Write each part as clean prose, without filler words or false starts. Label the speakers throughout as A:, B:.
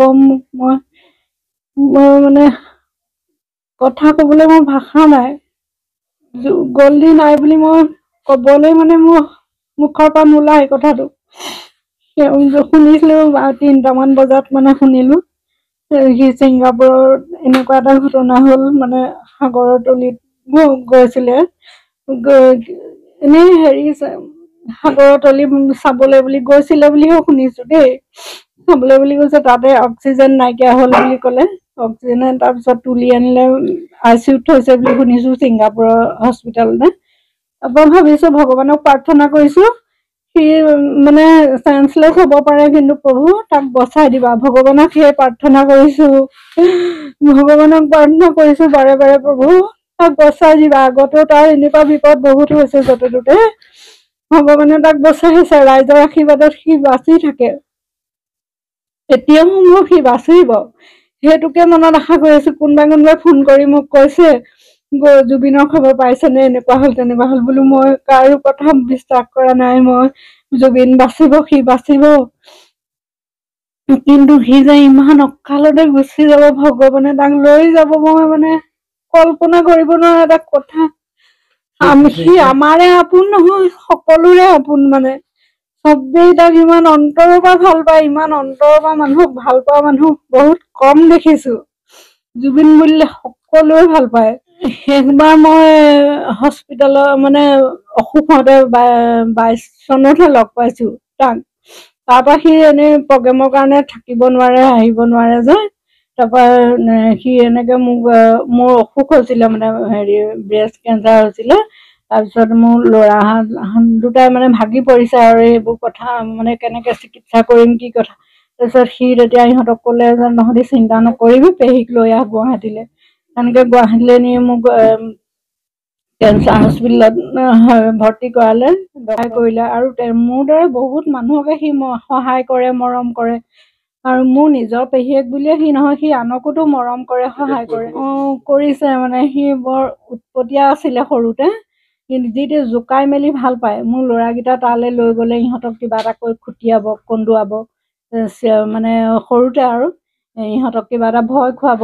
A: ক'ম মই মানে কথা ক'বলৈ মোৰ ভাষা নাই। গল্ডি নাই বুলি মই ক'বলৈ মানে মোৰ মুখৰ পৰা নোলায় কথাটো। শুনিছিলো 3টামান বজাত মানে শুনিলো সি ছিংগাপুৰত এনেকুৱা এটা ঘটনা হ'ল, মানে সাগৰৰ তলিত গৈছিলে, এনেই হেৰি সাগৰৰ তলি চাবলৈ বুলি গৈছিলে বুলিও শুনিছো দেই। চাবলৈ বুলি কৈছে, তাতে অক্সিজেন নাইকিয়া হ'ল বুলি ক'লে। অক্সিজেনে তাৰপিছত তুলি আনিলে, ICUত থৈছে বুলি শুনিছো ছিংগাপুৰৰ হস্পিটেলতে। তাৰপৰা ভাবিছো ভগৱানক প্ৰাৰ্থনা কৰিছো, সি মানে চেঞ্চলেছ হ'ব পাৰে, কিন্তু প্ৰভু তাক বচাই দিবা। ভগৱানক সেই প্ৰাৰ্থনা কৰিছো, ভগৱানক প্ৰাৰ্থনা কৰিছো বাৰে বাৰে, প্ৰভু তাক বচাই দিবা। আগতেও তাৰ এনেকুৱা বিপদ বহুত হৈছে য'তে ত'তে, ভগৱানে তাক বচাইছে। ৰাইজৰ আশীৰ্বাদত সি বাচি থাকে, এতিয়াও সম্ভৱ সি বাচিব, সেইটোকে মনত আশা কৰি আছো। কোনোবাই ফোন কৰি মোক কৈছে জুবিনৰ খবৰ পাইছেনে, এনেকুৱা হ'ল তেনেকুৱা হ'ল, বোলো মই কাৰো কথা বিশ্বাস কৰা নাই। মই জুবিন বাচিব, সি বাচিব, কিন্তু সি যে ইমান অকালতে গুচি যাব, ভগৱানে তাক লৈ যাব, মই মানে কল্পনা কৰিব নোৱাৰা এটা কথা। সি আমাৰে আপোন নহয়, সকলোৰে আপোন। মানে চবেই তাক ইমান অন্তৰৰ পৰা ভাল পায়, ইমান অন্তৰৰ পৰা মানুহক ভাল পোৱা মানুহ বহুত কম দেখিছো। জুবিন বুলিলে সকলোৱে ভাল পায়। শেষবাৰ মই হস্পিটেলৰ মানে অসুখ হওঁতে 22 চনতহে লগ পাইছো তাক। তাৰপৰা সি এনেই প্ৰগ্ৰেমৰ কাৰণে থাকিব নোৱাৰে, আহিব নোৱাৰে যে। তাৰপৰা সি এনেকে মোৰ অসুখ হৈছিলে, মানে হেৰি ব্ৰেষ্ট কেঞ্চাৰ হৈছিলে। তাৰপিছত মোৰ ল'ৰাহঁত দুটাই মানে ভাগি পৰিছে আৰু এইবোৰ কথা, মানে কেনেকে চিকিৎসা কৰিম কি কথা। তাৰপিছত সি তেতিয়া ইহঁতক ক'লে যে তহঁতি চিন্তা নকৰিবি, পেহীক লৈ আহ গুৱাহাটীলৈ। তেনেকে গুৱাহাটীলৈ নি মোক কেঞ্চাৰ হস্পিটেলত ভৰ্তি কৰালে, সহায় কৰিলে। আৰু মোৰ দৰে বহুত মানুহকে সি সহায় কৰে, মৰম কৰে। আৰু মোৰ নিজৰ পেহীয়েক বুলিয়ে সি নহয়, সি আনকোতো মৰম কৰে, সহায় কৰে। কৰিছে। মানে সি বৰ উৎপতীয়া আছিলে সৰুতে, কিন্তু যিটো জোকাই মেলি ভাল পায়। মোৰ ল'ৰাকেইটা তালৈ লৈ গ'লে ইহঁতক কিবা এটা কৈ খুটিয়াব, কন্দুৱাব, মানে সৰুতে আৰু ইহঁতক কিবা এটা ভয় খুৱাব।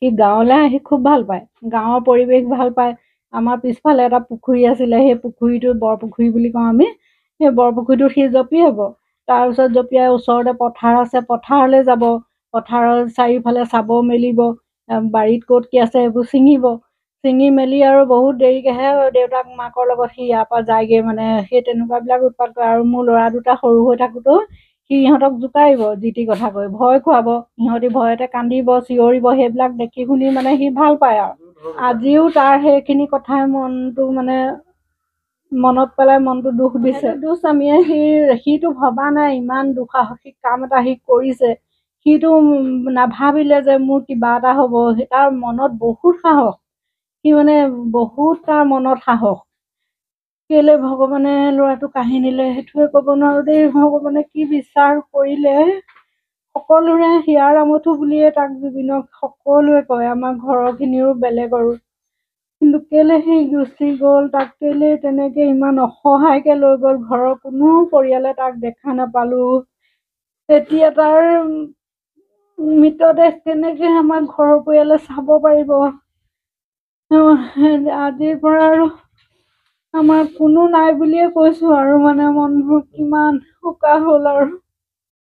A: সি গাঁৱলৈ আহি খুব ভাল পায়, গাঁৱৰ পৰিৱেশ ভাল পায়। আমাৰ পিছফালে এটা পুখুৰী আছিলে, সেই পুখুৰীটো বৰপুখুৰী বুলি কওঁ আমি। সেই বৰপুখুৰীটোত সি জঁপিয়াব, তাৰপিছত জঁপিয়াই ওচৰতে পথাৰ আছে, পথাৰলৈ যাব, পথাৰৰ চাৰিওফালে চাব মেলিব, বাৰীত ক'ত কি আছে এইবোৰ ছিঙি মেলি আৰু বহুত দেৰিকেহে দেউতাক মাকৰ লগত সি ইয়াৰ পৰা যায়গৈ। মানে সেই তেনেকুৱাবিলাক উৎপাত কৰে। আৰু মোৰ ল'ৰা দুটা সৰু হৈ থাকোঁতেও সি ইহঁতক জোকাৰিব, যি টি কথা কৈ ভয় খুৱাব, ইহঁতি ভয়তে কান্দিব, চিঞৰিব। সেইবিলাক দেখি শুনি মানে সি ভাল পায়। আৰু আজিও তাৰ সেইখিনি কথাই মনত পেলাই মনটো দুখ দিছে। দুঃস্বামীয়ে সিটো ভবা নাই ইমান দুঃসাহসিক কাম এটা সি কৰিছে। সিটো নাভাবিলে যে মোৰ কিবা এটা হ'ব। তাৰ মনত বহুত সাহস, সি মানে বহুত তাৰ মনত সাহস। কেলে ভগৱানে ল'ৰাটো কাঢ়ি নিলে সেইটোৱে ক'ব নোৱাৰো দেই। ভগৱানে কি বিচাৰ কৰিলে। সকলোৰে হিয়াৰ আমঠু বুলিয়ে তাক জুবিনক সকলোৱে কয়, আমাৰ ঘৰৰখিনিও বেলেগৰো। কিন্তু কেলে সি গুচি গ'ল, তাক কেলে তেনেকে ইমান অসহায়কে লৈ গ'ল। ঘৰৰ কোনো পৰিয়ালে তাক দেখা নাপালো। এতিয়া তাৰ মৃতদেহ কেনেকে আমাৰ ঘৰৰ পৰিয়ালে চাব পাৰিব। আজিৰ পৰা আৰু আমাৰ কোনো নাই বুলিয়ে কৈছো। আৰু মানে মনবোৰ কিমান উকা হ'ল আৰু